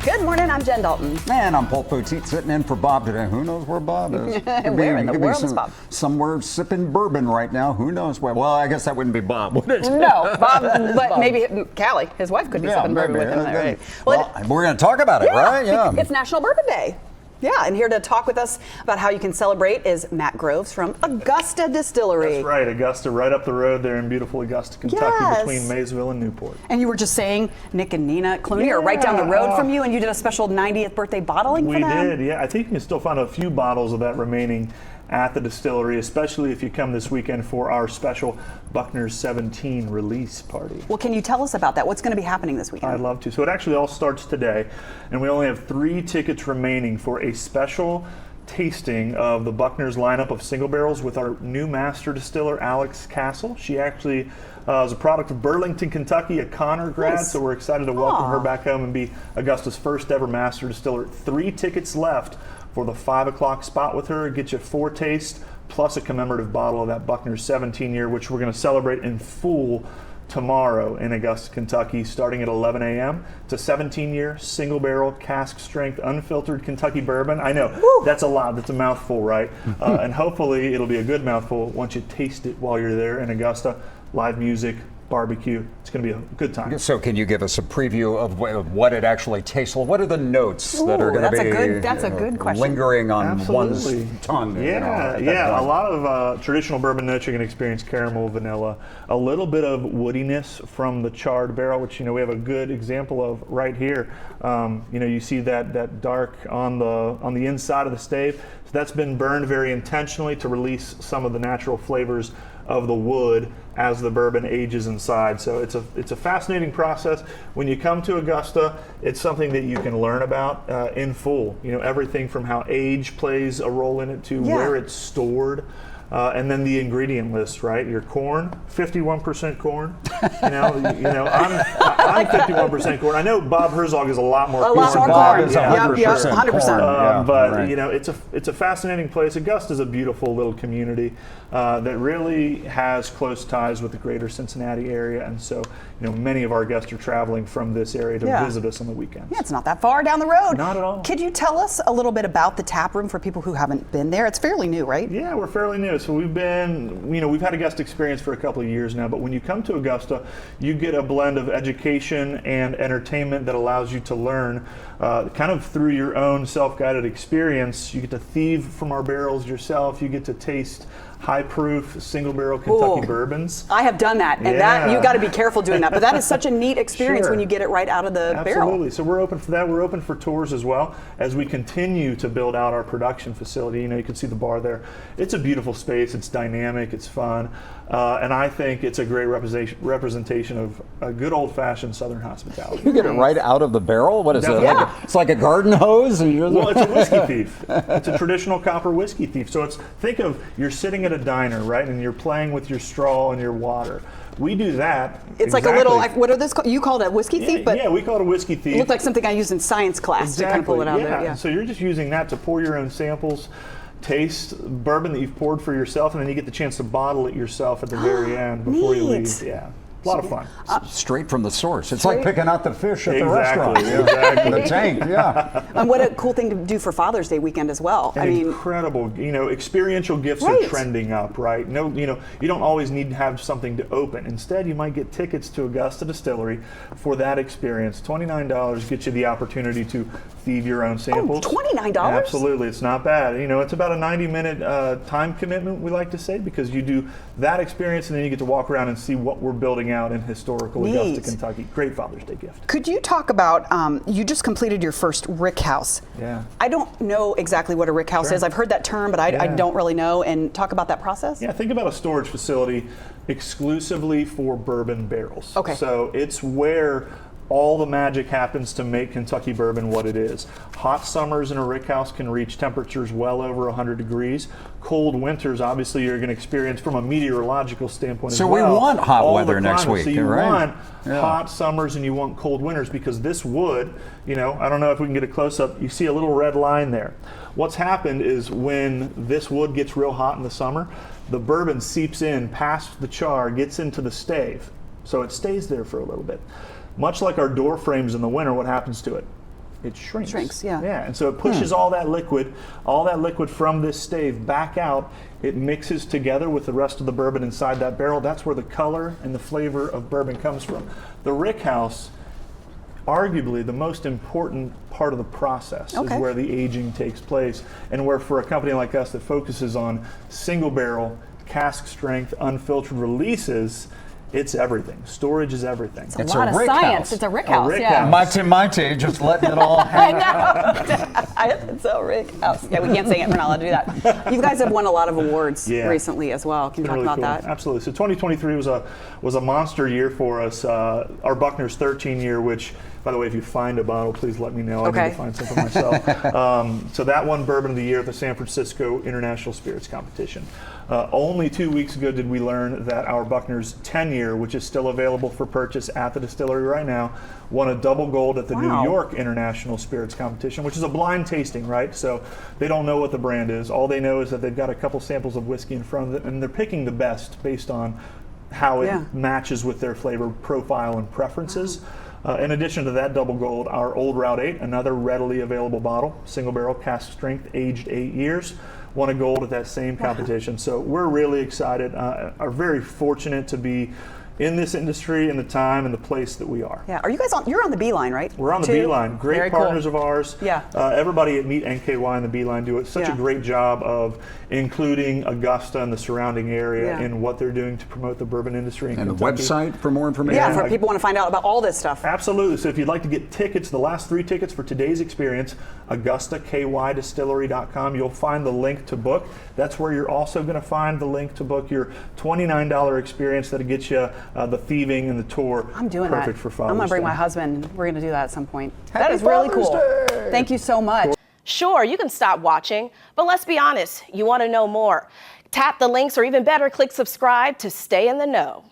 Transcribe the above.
Good morning, I'm Jen Dalton. And I'm Paul Poteet, sitting in for Bob today. Who knows where Bob is? Where in the world is Bob? Somewhere sipping bourbon right now. Who knows where? Well, I guess that wouldn't be Bob, would it? No, Bob, but maybe Callie, his wife, could be sipping bourbon with him there, right? Well, we're going to talk about it, right? Yeah. It's National Bourbon Day. Yeah, and here to talk with us about how you can celebrate is Matt Groves from Augusta Distillery. That's right, Augusta, right up the road there in beautiful Augusta, Kentucky, between Maysville and Newport. And you were just saying Nick and Nina Clooney are right down the road from you, and you did a special 90th birthday bottling for them? We did, yeah. I think you can still find a few bottles of that remaining at the distillery, especially if you come this weekend for our special Buckner 17 release party. Well, can you tell us about that? What's going to be happening this weekend? I'd love to. So it actually all starts today, and we only have 3 tickets remaining for a special tasting of the Buckner's lineup of single barrels with our new master distiller, Alex Castle. She actually is a product of Burlington, Kentucky, a Connor grad, so we're excited to welcome her back home and be Augusta's first ever master distiller. 3 tickets left for the 5 o'clock spot with her. Get you 4 tastes plus a commemorative bottle of that Buckner 17 year, which we're going to celebrate in full tomorrow in Augusta, Kentucky, starting at 11 a.m. It's a 17-year single barrel cask strength unfiltered Kentucky bourbon. I know that's a lot. That's a mouthful, right? And hopefully it'll be a good mouthful once you taste it while you're there in Augusta. Live music, barbecue. It's going to be a good time. So can you give us a preview of what it actually tastes like? What are the notes that are going to be that's a good question. Lingering on one's tongue? Yeah, a lot of traditional bourbon notes you're going to experience: caramel, vanilla, a little bit of woodiness from the charred barrel, which we have a good example of right here. You see that dark on the inside of the stave. So that's been burned very intentionally to release some of the natural flavors of the wood as the bourbon ages inside. So it's a fascinating process. When you come to Augusta, it's something that you can learn about in full. Everything from how age plays a role in it to where it's stored. And then the ingredient list, right? Your corn, 51% corn. I'm 51% corn. I know Bob Herzog is a lot more corn. Bob is 100%. But it's a fascinating place. Augusta is a beautiful little community that really has close ties with the greater Cincinnati area, and so many of our guests are traveling from this area to visit us on the weekends. Yeah, it's not that far down the road. Not at all. Could you tell us a little bit about the tap room for people who haven't been there? It's fairly new, right? Yeah, we're fairly new. So we've had a guest experience for a couple of years now, but when you come to Augusta, you get a blend of education and entertainment that allows you to learn kind of through your own self-guided experience. You get to thieve from our barrels yourself. You get to taste high-proof single-barrel Kentucky bourbons. I have done that, and that you got to be careful doing that. But that is such a neat experience when you get it right out of the barrel. Absolutely. So we're open for that. We're open for tours as well as we continue to build out our production facility. You can see the bar there. It's a beautiful space. It's dynamic. It's fun, and I think it's a great representation of a good old-fashioned Southern hospitality. You get it right out of the barrel. What is it? It's like a garden hose, and well, it's a whiskey thief. It's a traditional copper whiskey thief. So think of you're sitting at a diner, right, and you're playing with your straw and your water. We do that. It's like a little, what are this called? You call it a whiskey thief? But we call it a whiskey thief. It looked like something I used in science class to kind of pull it out there. Yeah. So you're just using that to pour your own samples, taste bourbon that you've poured for yourself, and then you get the chance to bottle it yourself at the very end before you leave. Yeah. A lot of fun. Straight from the source. It's like picking out the fish at the restaurant. Exactly. The tank, And what a cool thing to do for Father's Day weekend as well. Incredible. Experiential gifts are trending up, right? You don't always need to have something to open. Instead, you might get tickets to Augusta Distillery for that experience. $29 gets you the opportunity to thieve your own samples. $29? Absolutely. It's not bad. It's about a 90-minute time commitment, we like to say, because you do that experience and then you get to walk around and see what we're building out in historical Augusta, Kentucky. Great Father's Day gift. Could you talk about, you just completed your first rick house. Yeah. I don't know exactly what a rick house is. I've heard that term, but I don't really know. And talk about that process. Yeah, think about a storage facility exclusively for bourbon barrels. Okay. So it's where all the magic happens to make Kentucky bourbon what it is. Hot summers in a rick house can reach temperatures well over 100 degrees. Cold winters, obviously, you're going to experience from a meteorological standpoint so as well. So we want hot weather next week, so you right? want hot summers and you want cold winters, because this wood, I don't know if we can get a close-up, you see a little red line there. What's happened is when this wood gets real hot in the summer, the bourbon seeps in past the char, gets into the stave. So it stays there for a little bit. Much like our door frames in the winter, what happens to it? it shrinks. Shrinks, yeah. Yeah, and so it pushes all that liquid from this stave back out. It mixes together with the rest of the bourbon inside that barrel. That's where the color and the flavor of bourbon comes from. The rick house, arguably the most important part of the process, is where the aging takes place, and where for a company like us that focuses on single barrel, cask strength, unfiltered releases, it's everything. Storage is everything. It's a lot of science. House. It's a rick house. Mate, just letting it all hang out. It's a rick house. Yeah, we can't say it. We're not allowed to do that. You guys have won a lot of awards recently as well. Can you talk about that? Absolutely. So 2023 was a monster year for us. Our Buckner's 13 year, which, by the way, if you find a bottle, please let me know. I need to find something myself. So that won Bourbon of the Year at the San Francisco International Spirits Competition. Only 2 weeks ago did we learn that our Buckner's 10 year, which is still available for purchase at the distillery right now, won a double gold at the New York International Spirits Competition, which is a blind tasting, right? So they don't know what the brand is. All they know is that they've got a couple samples of whiskey in front of them, and they're picking the best based on how it matches with their flavor profile and preferences. In addition to that double gold, our Old Route 8, another readily available bottle, single barrel, cask strength, aged 8 years, won a gold at that same competition. So we're really excited, are very fortunate to be in this industry and the time and the place that we are. Yeah, are you guys you're on the Beeline, right? We're on the Beeline. Great Very partners cool. of ours. Yeah. Everybody at Meet NKY and the Beeline do such a great job of including Augusta and the surrounding area in what they're doing to promote the bourbon industry in Kentucky. And a website for more information? Yeah, for people want to find out about all this stuff. Absolutely. So if you'd like to get tickets, the last 3 tickets for today's experience, AugustaKYDistillery.com, you'll find the link to book. That's where you're also going to find the link to book your $29 experience that'll get you the thieving and the tour. I'm doing Perfect that. for Father's I'm going to bring Day. my husband. We're going to do that at some point. Happy That is really Father's cool. Day. Thank you so much. Sure, you can stop watching, but let's be honest, you want to know more. Tap the links or even better, click subscribe to stay in the know.